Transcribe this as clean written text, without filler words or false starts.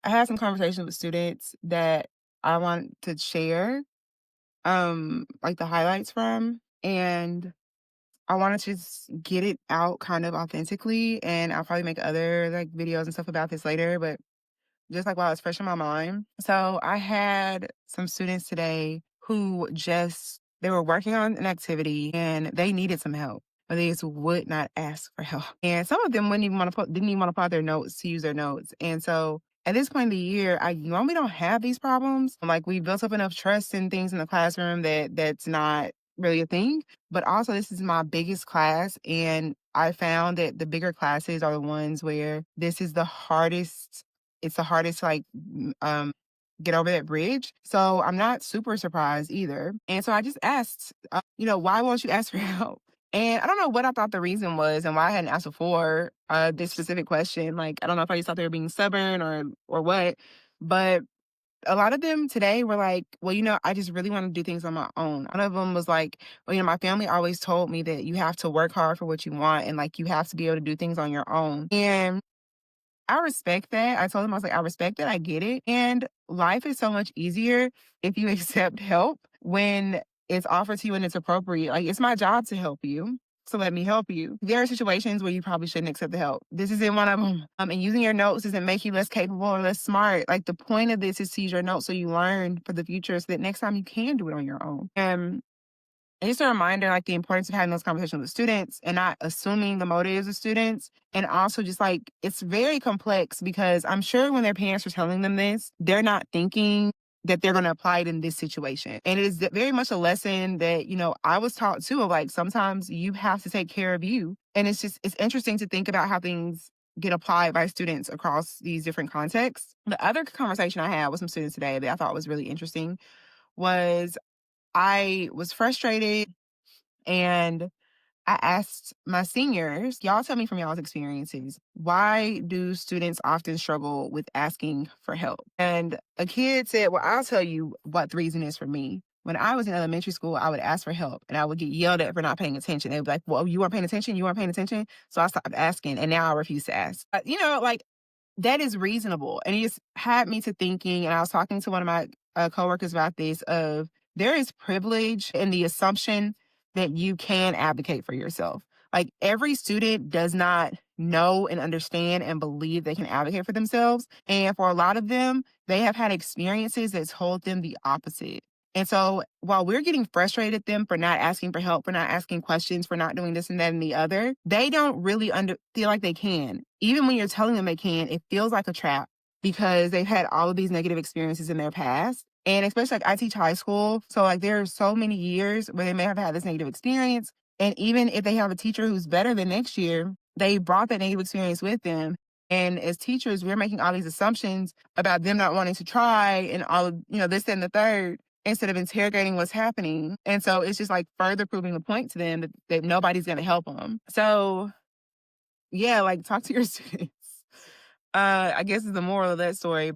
I had some conversations with students that I want to share, like the highlights from, and I wanted to just get it out kind of authentically. And I'll probably make other like videos and stuff about this later, but just like while it's fresh in my mind. So I had some students today who just they were working on an activity and they needed some help, but they just would not ask for help. And some of them wouldn't even want to didn't even want to pull out their notes to use their notes. And so at this point in the year, I normally don't have these problems. Like we built up enough trust in things in the classroom that's not really a thing. But also this is my biggest class, and I found that the bigger classes are the ones where this is the hardest it's the hardest to like get over that bridge. So I'm not super surprised either. And so I just asked, why won't you ask for help? And I don't know what I thought the reason was and why I hadn't asked before this specific question. Like I don't know if I just thought they were being stubborn or what, but a lot of them today were like, well, I just really want to do things on my own. One of them was like, well, my family always told me that you have to work hard for what you want and like you have to be able to do things on your own. And I respect that. I told him, I was like, I respect it. I get it. And life is so much easier if you accept help when it's offered to you and it's appropriate. Like, it's my job to help you. So let me help you. There are situations where you probably shouldn't accept the help. This isn't one of them. And using your notes doesn't make you less capable or less smart. Like the point of this is to use your notes so you learn for the future so that next time you can do it on your own. And just a reminder, like the importance of having those conversations with students and not assuming the motives of students. And also just like, it's very complex because I'm sure when their parents are telling them this, they're not thinking that they're going to apply it in this situation. And it is very much a lesson that, I was taught too of like, sometimes you have to take care of you. And it's interesting to think about how things get applied by students across these different contexts. The other conversation I had with some students today that I thought was really interesting was I was frustrated and I asked my seniors, y'all tell me from y'all's experiences, why do students often struggle with asking for help? And a kid said, well, I'll tell you what the reason is for me. When I was in elementary school, I would ask for help and I would get yelled at for not paying attention. They'd be like, well, you weren't paying attention. You weren't paying attention. So I stopped asking and now I refuse to ask. Like that is reasonable. And it just had me to thinking, and I was talking to one of my coworkers about this of there is privilege in the assumption that you can advocate for yourself. Like every student does not know and understand and believe they can advocate for themselves. And for a lot of them, they have had experiences that told them the opposite. And so while we're getting frustrated at them for not asking for help, for not asking questions, for not doing this and that and the other, they don't really feel like they can. Even when you're telling them they can, it feels like a trap because they've had all of these negative experiences in their past. And especially like I teach high school. So like there are so many years where they may have had this negative experience. And even if they have a teacher who's better than next year, they brought that negative experience with them. And as teachers, we're making all these assumptions about them not wanting to try and all of, this, that, and the third instead of interrogating what's happening. And so it's just like further proving the point to them that nobody's going to help them. So yeah, like talk to your students. I guess is the moral of that story.